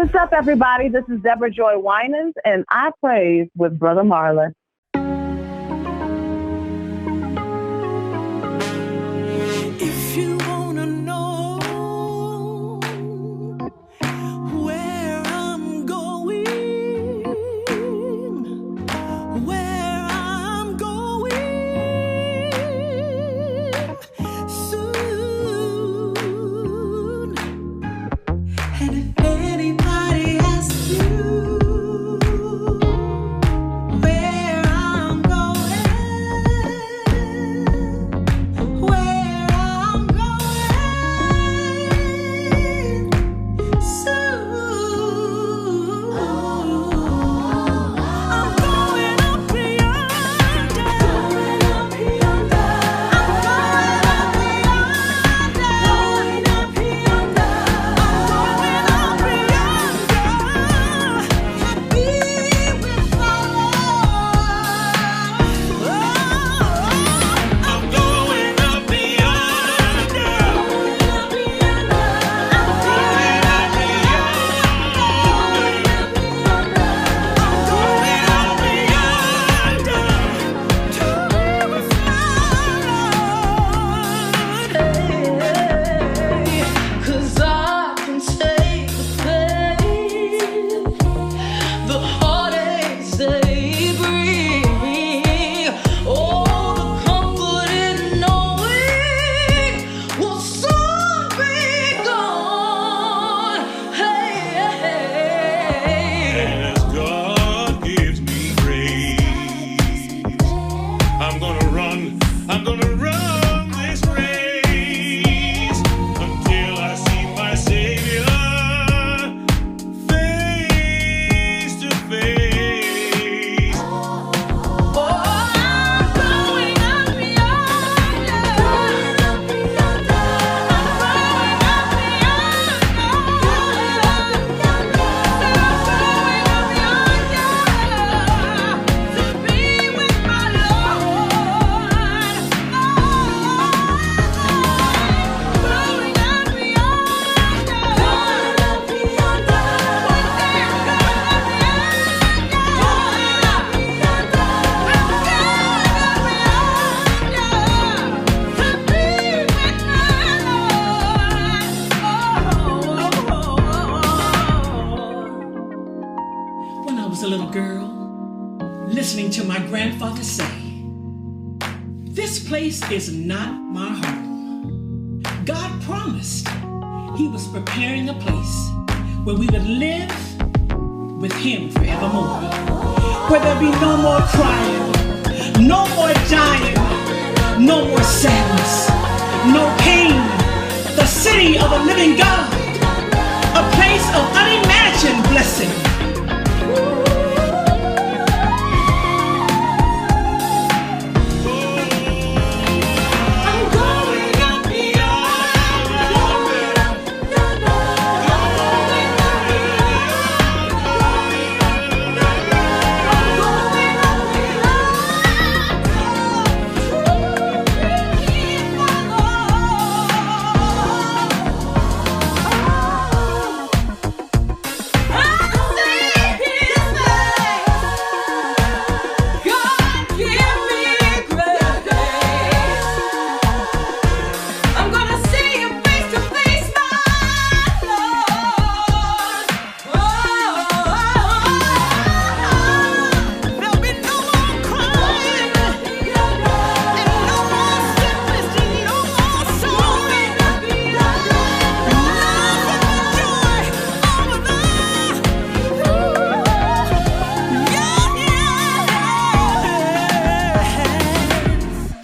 What's up, everybody? This is Deborah Joy Winans, and I praise with Brother Marlon. If you wanna know where I'm going soon, and if anybody asks you where I'm going a little girl, listening to my grandfather say, "This place is not my home." God promised He was preparing a place where we would live with Him forevermore, where there'll be no more crying, no more dying, no more sadness, no pain. The city of the living God, a place of unimagined blessing.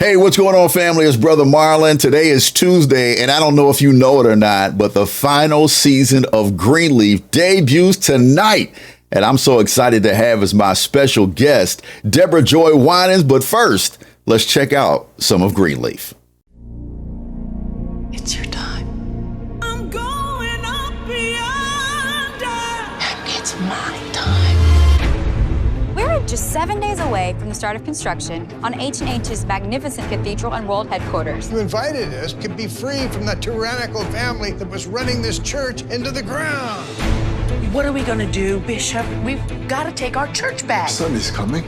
Hey, what's going on, family? It's Brother Marlon. Today is Tuesday, and I don't know if you know it or not, but the final season of Greenleaf debuts tonight. And I'm so excited to have as my special guest, Deborah Joy Winans. But first, let's check out some of Greenleaf. It's your time. I'm going up yonder. And it's my time. We're just 7 days away from the start of construction on H&H's magnificent cathedral and world headquarters. You invited us to be free from the tyrannical family that was running this church into the ground. What are we gonna do, Bishop? We've got to take our church back. Sunday's coming.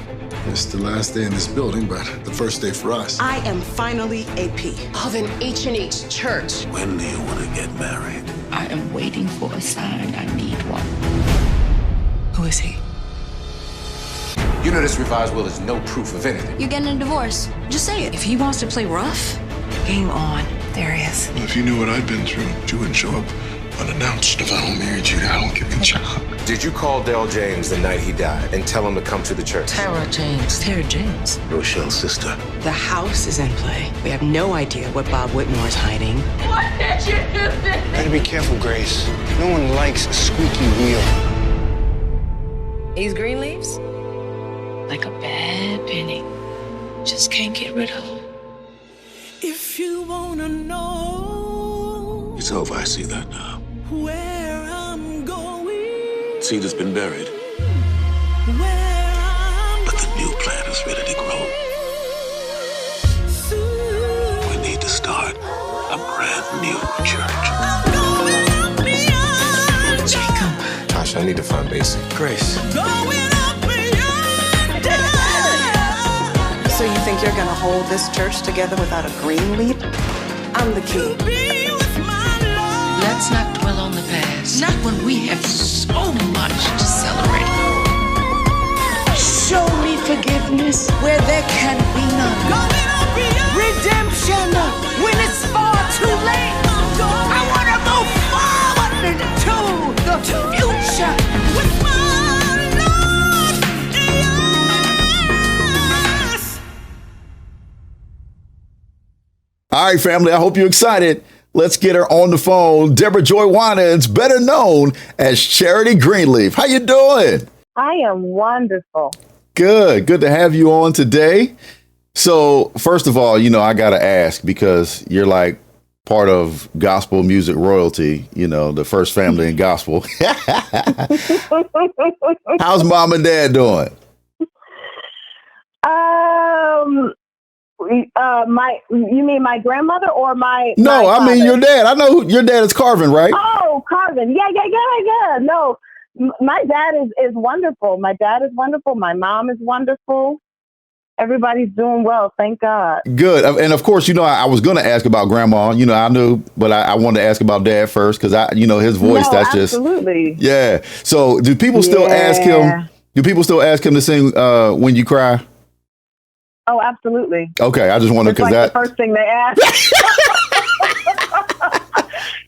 It's the last day in this building, but the first day for us. I am finally AP of an H&H church. When do you want to get married? I am waiting for a sign. I need one. Who is he? You know this revised will is no proof of anything. You're getting a divorce. Just say it. If he wants to play rough, game on. There he is. Well, if you knew what I'd been through, you wouldn't show up unannounced. If I don't marry you, I don't give you a job. Did you call Dale James the night he died and tell him to come to the church? Tara James. Tara James. Rochelle's sister. The house is in play. We have no idea what Bob Whitmore is hiding. What did you do to me? Better be careful, Grace. No one likes a squeaky wheel. These Greenleafs? Like a bad penny. Just can't get rid of them. If you wanna know It's over, I see that now. where I'm going, Seed has been buried, where I'm but the new plant is ready to grow. soon We need to start a brand new church. going up beyond, Jacob. Tasha, I need to find Basie. Grace. going up beyond. So you think you're gonna hold this church together without a Greenleaf? I'm the key. Be with my love. Let's not dwell on the past. Not when we have so much to celebrate. Show me forgiveness where there can be none. Going up beyond. Redemption when it's far too late. I want to move forward into the future. With my Lord, yes. All right, family, I hope you're excited. Let's get her on the phone. Deborah Joy Winans, better known as Charity Greenleaf. How you doing? I am wonderful. Good. Good to have you on today. So, first of all, I got to ask, because you're like part of gospel music royalty, the first family in gospel. How's mom and dad doing? You mean my grandmother or my? No, my I mean father? your dad. I know your dad is Carvin, right? Oh, Carvin. Yeah. No, my dad is wonderful. My dad is wonderful. My mom is wonderful. Everybody's doing well. Thank God. Good. And of course, I was going to ask about grandma, I knew, but I wanted to ask about dad first, because his voice, No, that's absolutely. just, yeah. So do people still ask him? Do people still ask him to sing When You Cry? Oh, absolutely. Okay. I just wondered, It's because like the first thing they ask.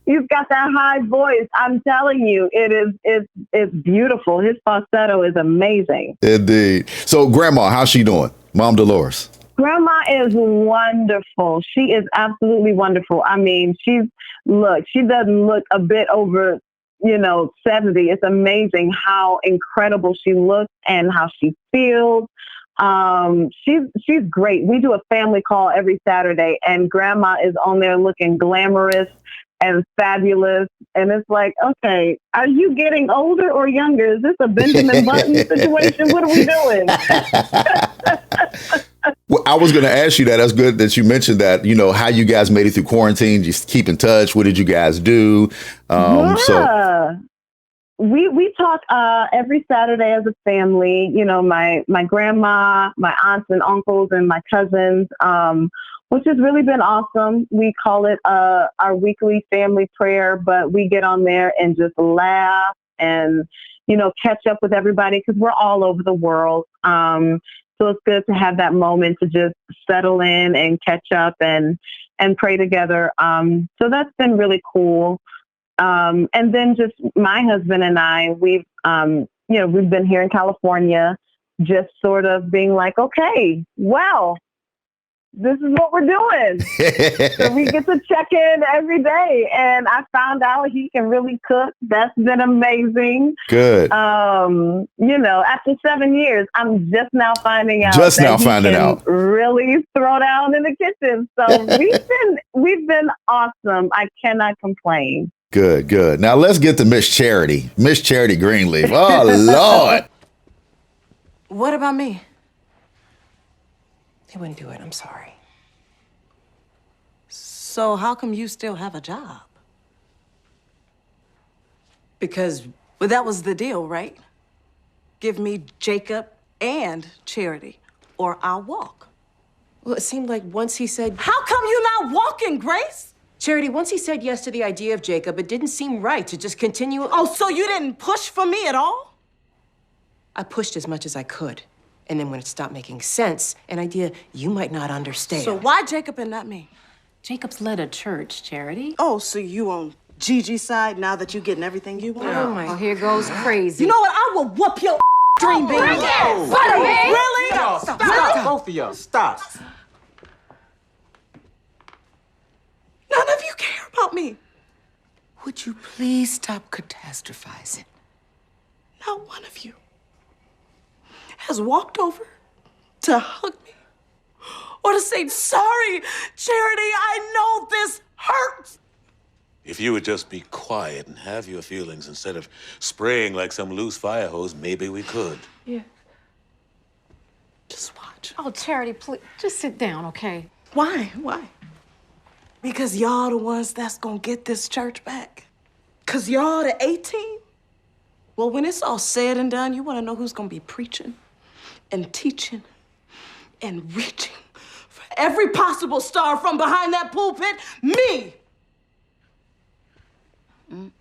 He's got that high voice. I'm telling you, it's beautiful. His falsetto is amazing. Indeed. So grandma, how's she doing? Mom Dolores. Grandma is wonderful. She is absolutely wonderful. I mean, she doesn't look a bit over, 70. It's amazing how incredible she looks and how she feels. She's great. We do a family call every Saturday, and grandma is on there looking glamorous and fabulous. And it's like, okay, are you getting older or younger? Is this a Benjamin Button situation? What are we doing? Well, I was going to ask you that. That's good that you mentioned that, how you guys made it through quarantine. Just keep in touch. What did you guys do? We talk every Saturday as a family. My grandma, my aunts and uncles, and my cousins, which has really been awesome. We call it our weekly family prayer, but we get on there and just laugh and catch up with everybody, because we're all over the world. So it's good to have that moment to just settle in and catch up and pray together. So that's been really cool. And then just my husband and I, we've been here in California, just sort of being like, okay, well, this is what we're doing. So we get to check in every day. And I found out he can really cook. That's been amazing. Good. After 7 years, I'm just now finding out. Really throw down in the kitchen. So we've been awesome. I cannot complain. Good. Now let's get to Miss Charity Greenleaf. Oh, Lord. What about me? He wouldn't do it. I'm sorry. So how come you still have a job? Because But that was the deal, right? Give me Jacob and Charity, or I'll walk. Well, it seemed like once he said... How come you're not walking, Grace? Charity, once he said yes to the idea of Jacob, it didn't seem right to just continue... Oh, so you didn't push for me at all? I pushed as much as I could. And then when it stopped making sense, an idea you might not understand. So why Jacob and not me? Jacob's led a church, Charity. Oh, so you on Gigi's side now that you're getting everything you want? Oh, my. Oh, here goes crazy. You know what? I will whoop your dream bean. Really? Stop, both of y'all. Stop. None of you care about me. Would you please stop catastrophizing? Not one of you has walked over to hug me or to say, sorry, Charity, I know this hurts. If you would just be quiet and have your feelings instead of spraying like some loose fire hose, maybe we could. Yeah. Just watch. Oh, Charity, please, just sit down, okay? Why? Why? Because y'all the ones that's gonna get this church back. Because y'all the 18. Well, when it's all said and done, you want to know who's gonna be preaching and teaching and reaching for every possible star from behind that pulpit? Me! Go ahead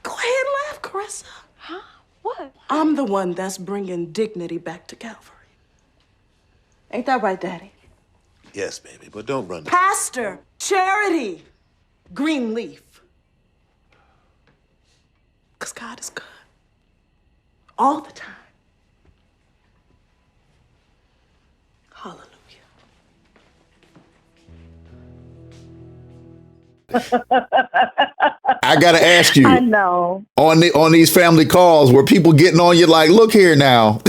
and laugh, Carissa. Huh? What? I'm the one that's bringing dignity back to Calvary. Ain't that right, Daddy? Yes, baby, but don't run. Pastor, Charity, Greenleaf. Because God is good. All the time. Hallelujah. I gotta ask you. I know. On these family calls, where people getting on you like, look here now.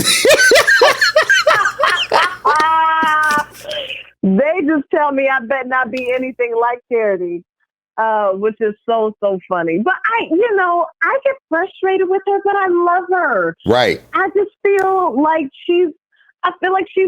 They just tell me I bet not be anything like Charity, which is so funny. But I get frustrated with her, but I love her. Right. I just feel like she's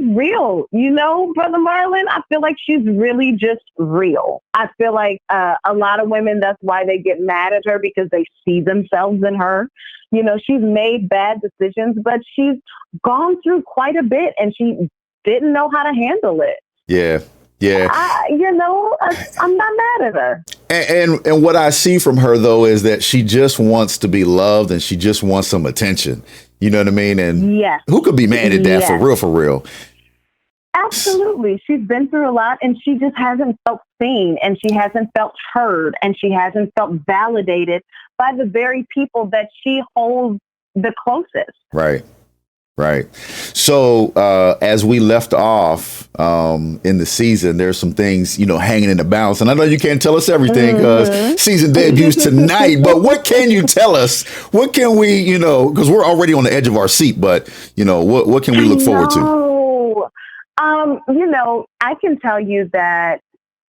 real, Brother Marlon. I feel like she's really just real. I feel like a lot of women, that's why they get mad at her, because they see themselves in her. She's made bad decisions, but she's gone through quite a bit, and she didn't know how to handle it. Yeah. I'm not mad at her. And what I see from her, though, is that she just wants to be loved, and she just wants some attention. You know what I mean? And yes. Who could be mad at that? For real? Absolutely. She's been through a lot, and she just hasn't felt seen, and she hasn't felt heard, and she hasn't felt validated by the very people that she holds the closest. Right. So as we left off in the season, there's some things, hanging in the balance. And I know you can't tell us everything because season debuts tonight. But what can you tell us? What can we, because we're already on the edge of our seat. But, what can we look forward to? I can tell you that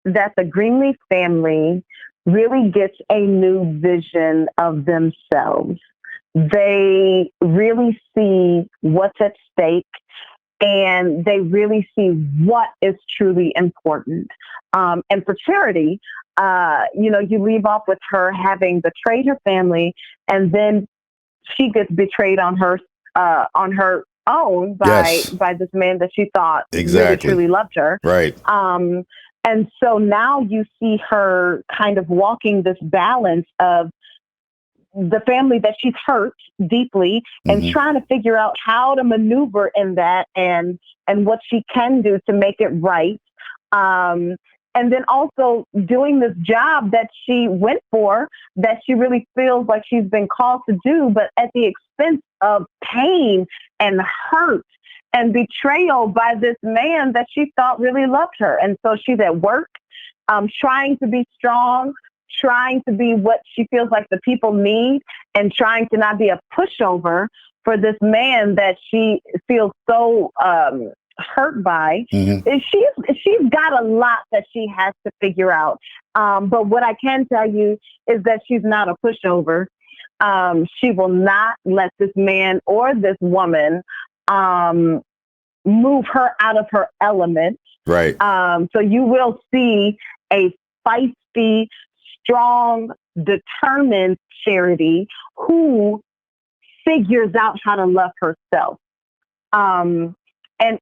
the Greenleaf family really gets a new vision of themselves. They really see what's at stake, and they really see what is truly important. And for Charity, you leave off with her having betrayed her family, and then she gets betrayed on her own by this man that she thought really truly loved her. Right. And so now you see her kind of walking this balance of the family that she's hurt deeply, and trying to figure out how to maneuver in that, and what she can do to make it right. And then also doing this job that she went for, that she really feels like she's been called to do, but at the expense of pain and hurt and betrayal by this man that she thought really loved her. And so she's at work, trying to be strong, trying to be what she feels like the people need, and trying to not be a pushover for this man that she feels so hurt by. She's got a lot that she has to figure out. But what I can tell you is that she's not a pushover. She will not let this man or this woman move her out of her element. Right. So you will see a feisty, strong, determined Charity, who figures out how to love herself. And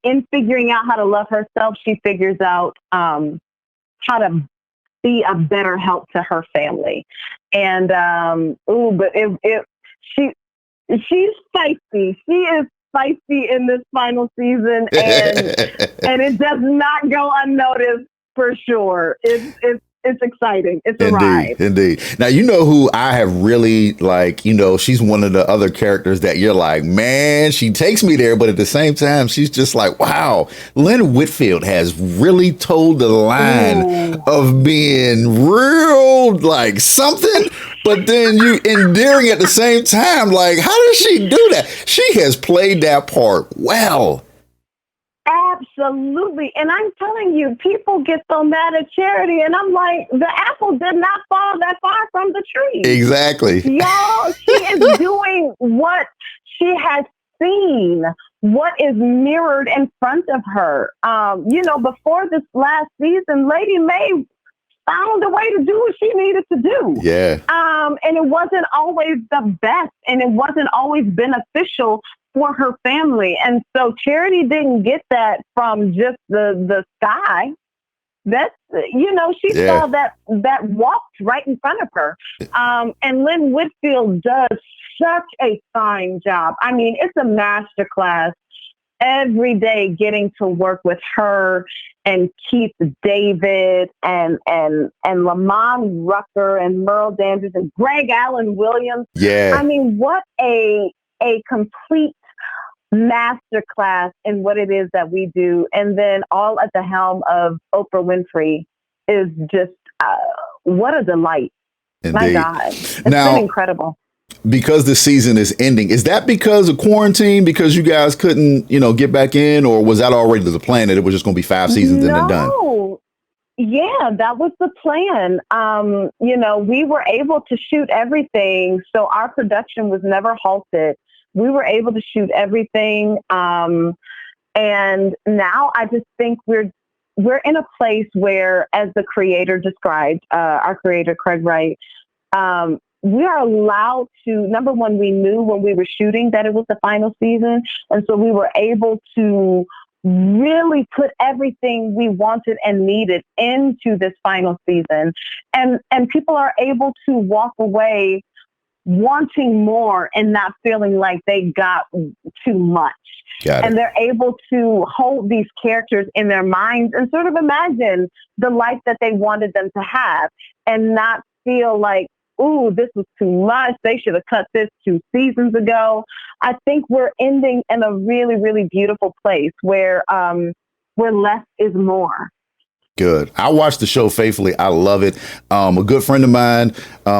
in figuring out how to love herself, she figures out how to be a better help to her family. And she's feisty. She is feisty in this final season, and it does not go unnoticed for sure. It's exciting. It's a ride. Indeed. Now, you know who I have really like, you know, she's one of the other characters that you're like, man, she takes me there. But at the same time, she's just like, wow, Lynn Whitfield has really told the line of being real like something, but then you endearing at the same time. Like, how does she do that? She has played that part well. Absolutely. And I'm telling you, people get so mad at Charity, and I'm like, the apple did not fall that far from the tree. Exactly. Y'all, she is doing what she has seen, what is mirrored in front of her. You know, before this last season, Lady Mae found a way to do what she needed to do. Yeah. And it wasn't always the best, and it wasn't always beneficial for her family. And so Charity didn't get that from just the sky. That's, you know, she saw that walked right in front of her. And Lynn Whitfield does such a fine job. I mean, it's a masterclass every day getting to work with her and Keith David and Lamont Rucker and Merle Dandridge and Greg Allen Williams. Yeah. I mean, what a complete masterclass in what it is that we do. And then all at the helm of Oprah Winfrey is just what a delight. Indeed. My God. It's been incredible. Because the season is ending, is that because of quarantine? Because you guys couldn't, you know, get back in, or was that already the plan that it was just going to be 5 seasons and then done? Yeah, that was the plan. You know, we were able to shoot everything, so our production was never halted. We were able to shoot everything. And now I just think we're in a place where, as the creator described, our creator, Craig Wright, we are allowed to, number one, we knew when we were shooting that it was the final season. And so we were able to really put everything we wanted and needed into this final season. And people are able to walk away wanting more and not feeling like they got too much. And they're able to hold these characters in their minds and sort of imagine the life that they wanted them to have and not feel like, ooh, this was too much. They should have cut this 2 seasons ago. I think we're ending in a really, really beautiful place where less is more. Good. I watch the show faithfully. I love it. A good friend of mine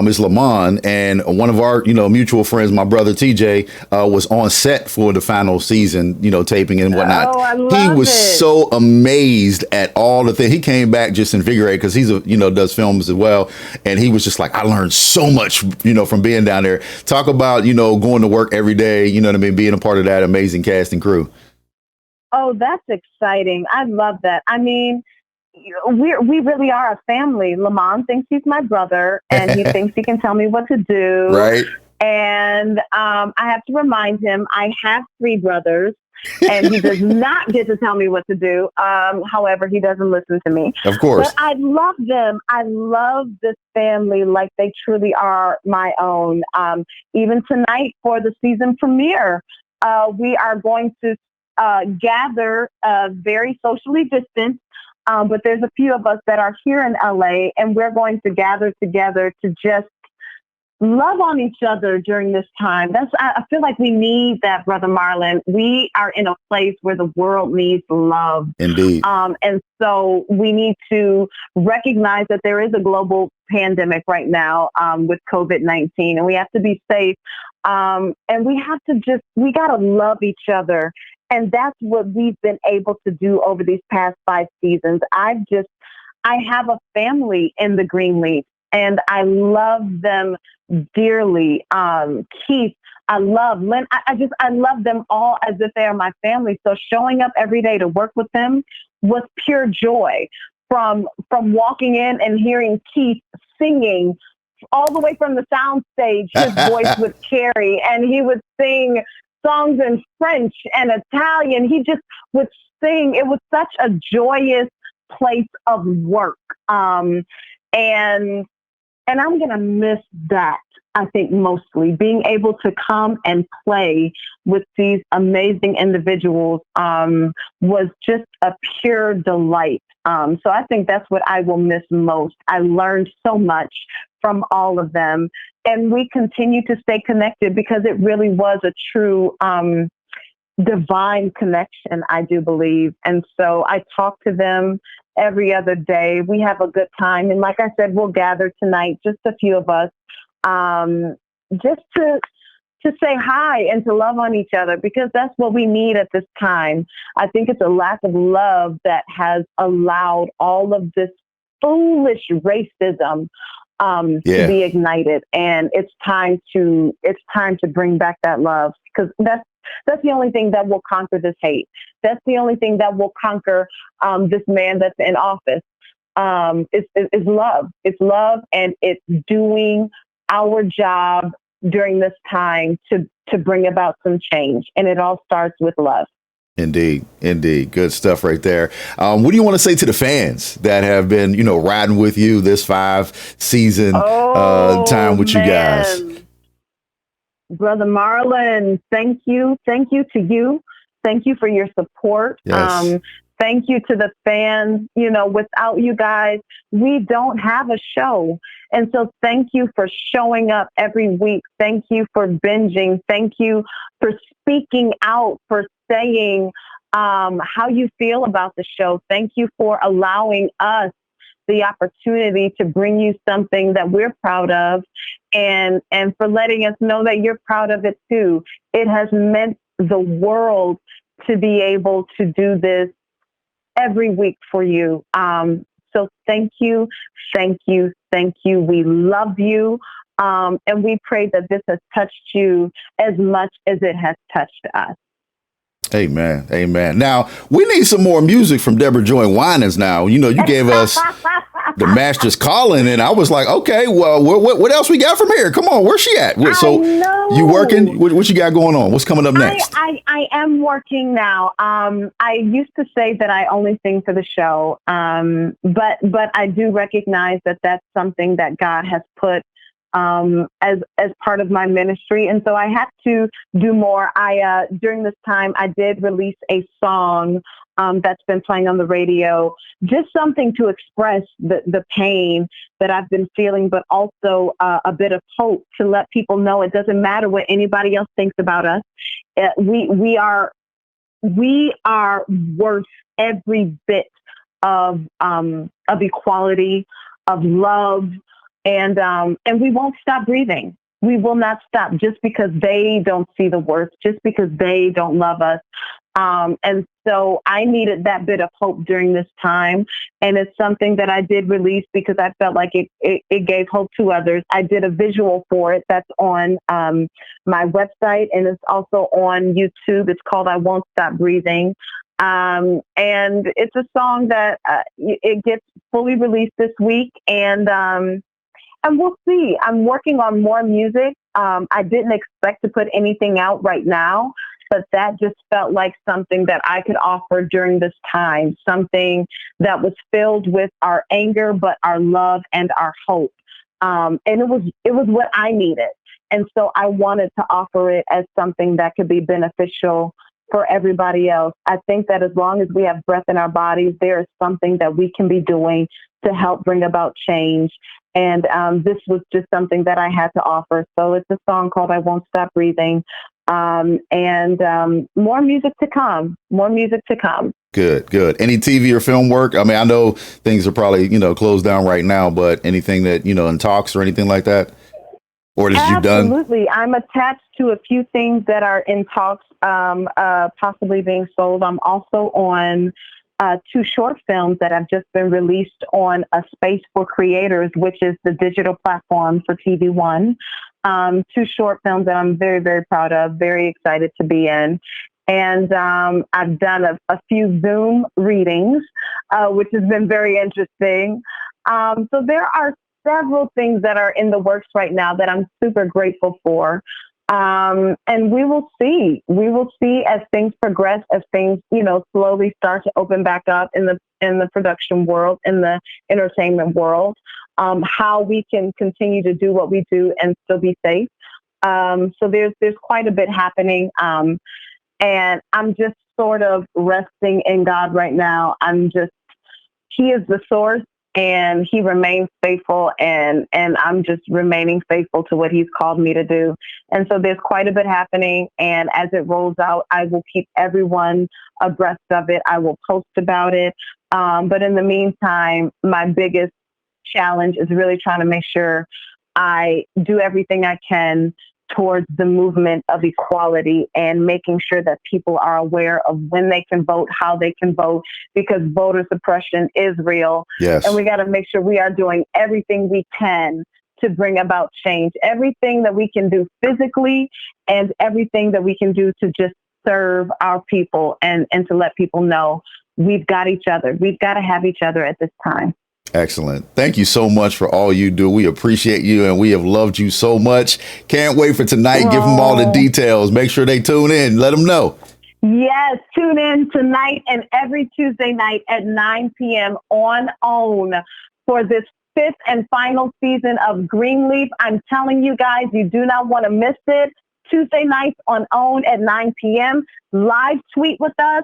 is Lamont, and one of our, you know, mutual friends, my brother TJ, was on set for the final season, you know, taping and whatnot. Oh, I love he was so amazed at all the things. He came back just invigorated because he's does films as well, and he was just like, I learned so much, you know, from being down there. Talk about, you know, going to work every day, you know what I mean, being a part of that amazing cast and crew. Oh, that's exciting. I love that. I mean, we really are a family. Lamont thinks he's my brother, and he thinks he can tell me what to do. Right. And I have to remind him I have 3 brothers, and he does not get to tell me what to do. However, he doesn't listen to me. Of course. But I love them. I love this family like they truly are my own. Even tonight for the season premiere, we are going to gather very socially distanced. But there's a few of us that are here in LA, and we're going to gather together to just love on each other during this time. I feel like we need that, Brother Marlon. We are in a place where the world needs love. Indeed. And so we need to recognize that there is a global pandemic right now with COVID-19, and we have to be safe. And we got to love each other. And that's what we've been able to do over these past 5 seasons. I have a family in the Greenleaf, and I love them dearly. Keith, I love Lynn. I love them all as if they are my family. So showing up every day to work with them was pure joy. From walking in and hearing Keith singing all the way from the sound stage, his voice would carry, and he would sing songs in French and Italian. He just would sing. It was such a joyous place of work. And I'm going to miss that, I think, mostly. Being able to come and play with these amazing individuals was just a pure delight. So I think that's what I will miss most. I learned so much from all of them. And we continue to stay connected because it really was a true divine connection, I do believe. And so I talk to them every other day. We have a good time. And like I said, we'll gather tonight, just a few of us, just to say hi and to love on each other, because that's what we need at this time. I think it's a lack of love that has allowed all of this foolish racism to be ignited. And it's time to bring back that love, because that's the only thing that will conquer this hate. That's the only thing that will conquer this man that's in office. Is love. It's love, and it's doing our job during this time to bring about some change. And it all starts with love. Indeed. Good stuff right there. What do you want to say to the fans that have been, riding with you this 5-season time with you guys? Brother Marlon, thank you. Thank you to you. Thank you for your support. Yes. Thank you to the fans. Without you guys, we don't have a show. And so thank you for showing up every week. Thank you for binging. Thank you for speaking out, for saying how you feel about the show. Thank you for allowing us the opportunity to bring you something that we're proud of, and for letting us know that you're proud of it too. It has meant the world to be able to do this every week for you. So thank you. We love you. And we pray that this has touched you as much as it has touched us. Amen. Now, we need some more music from Deborah Joy Winans now. You gave us the Master's Calling, and I was like, okay, well, what else we got from here? Come on, where's she at? So you working? What you got going on? What's coming up next? I am working now. I used to say that I only sing for the show, but I do recognize that that's something that God has put as part of my ministry. And so I had to do more. During this time, I did release a song that's been playing on the radio, just something to express the pain that I've been feeling, but also a bit of hope to let people know it doesn't matter what anybody else thinks about us. We are worth every bit of equality, of love. And we won't stop breathing. We will not stop just because they don't see the worth, just because they don't love us. And so I needed that bit of hope during this time. And it's something that I did release because I felt like it gave hope to others. I did a visual for it that's on my website, and it's also on YouTube. It's called I Won't Stop Breathing. And it's a song that it gets fully released this week. And we'll see. I'm working on more music. I didn't expect to put anything out right now, but that just felt like something that I could offer during this time, something that was filled with our anger, but our love and our hope. And it was what I needed. And so I wanted to offer it as something that could be beneficial for everybody else. I think that as long as we have breath in our bodies, there is something that we can be doing to help bring about change. And this was just something that I had to offer. So it's a song called I Won't Stop Breathing. And more music to come. Good. Any TV or film work? I mean, I know things are probably, closed down right now, but anything that, in talks or anything like that? Or that you've done? Absolutely. I'm attached to a few things that are in talks, possibly being sold. I'm also on 2 short films that have just been released on A Space for Creators, which is the digital platform for TV One. 2 short films that I'm very, very proud of, very excited to be in. And I've done a few Zoom readings, which has been very interesting. So there are several things that are in the works right now that I'm super grateful for. And we will see. We will see as things progress, as things, slowly start to open back up in the production world, in the entertainment world, how we can continue to do what we do and still be safe. So there's quite a bit happening. And I'm just sort of resting in God right now. He is the source, and he remains faithful, and I'm just remaining faithful to what he's called me to do. And so there's quite a bit happening. And as it rolls out, I will keep everyone abreast of it. I will post about it. But in the meantime, my biggest challenge is really trying to make sure I do everything I can towards the movement of equality and making sure that people are aware of when they can vote, how they can vote, because voter suppression is real. Yes. And we got to make sure we are doing everything we can to bring about change, everything that we can do physically and everything that we can do to just serve our people and to let people know we've got each other. We've got to have each other at this time. Excellent. Thank you so much for all you do. We appreciate you, and we have loved you so much. Can't wait for tonight. Give them all the details. Make sure they tune in. Let them know. Yes, tune in tonight and every Tuesday night at 9 p.m. on OWN for this 5th and final season of Greenleaf. I'm telling you guys, you do not want to miss it. Tuesday nights on OWN at 9 p.m. Live tweet with us.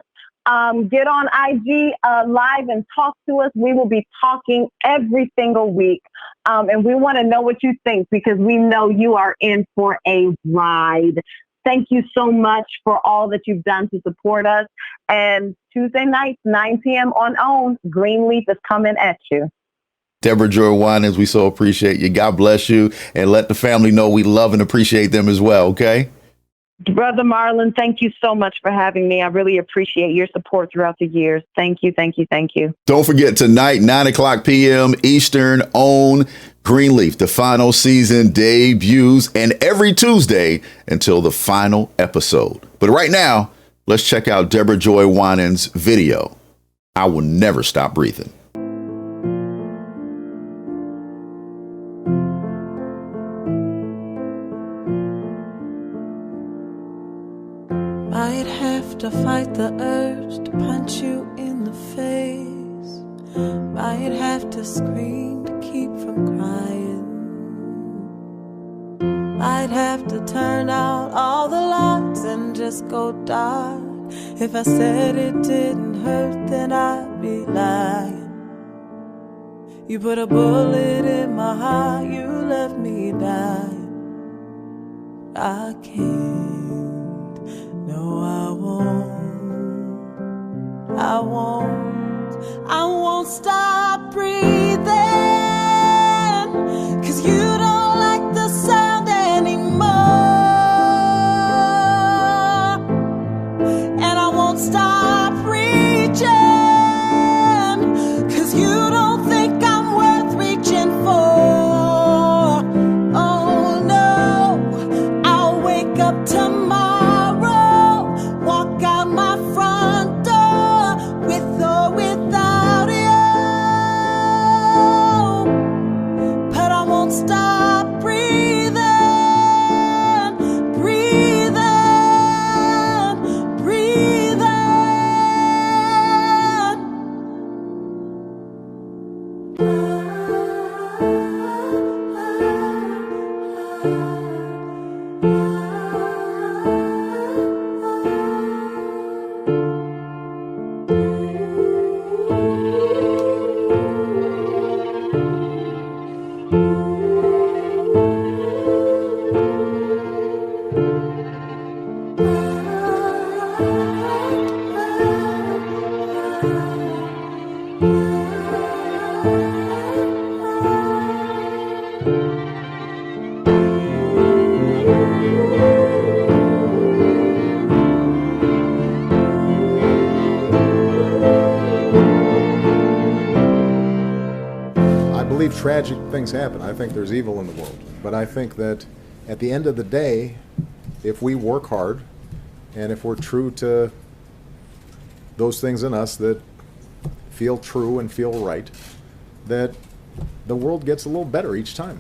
Get on IG live and talk to us. We will be talking every single week. And we want to know what you think, because we know you are in for a ride. Thank you so much for all that you've done to support us. And Tuesday nights, 9 p.m. on OWN, Greenleaf is coming at you. Deborah Joy Winans, we so appreciate you. God bless you. And let the family know we love and appreciate them as well, okay? Brother Marlon, thank you so much for having me. I really appreciate your support throughout the years. Thank you, thank you, thank you. Don't forget, tonight, 9 o'clock p.m. Eastern, OWN Greenleaf. The final season debuts, and every Tuesday until the final episode. But right now, let's check out Deborah Joy Winans' video, I Will Never Stop Breathing. Might have to fight the urge to punch you in the face. Might have to scream to keep from crying. Might have to turn out all the lights and just go dark. If I said it didn't hurt, then I'd be lying. You put a bullet in my heart, you left me dying. I can't. No, I won't stop breathing, 'cause you don't like the sound anymore. And I won't stop reaching, 'cause you don't think I'm worth reaching for. Oh no, I'll wake up tomorrow, walk out my front door, with or without you. But I won't stop breathing, breathing, breathing. I believe tragic things happen. I think there's evil in the world. But I think that at the end of the day, if we work hard and if we're true to those things in us that feel true and feel right, that the world gets a little better each time.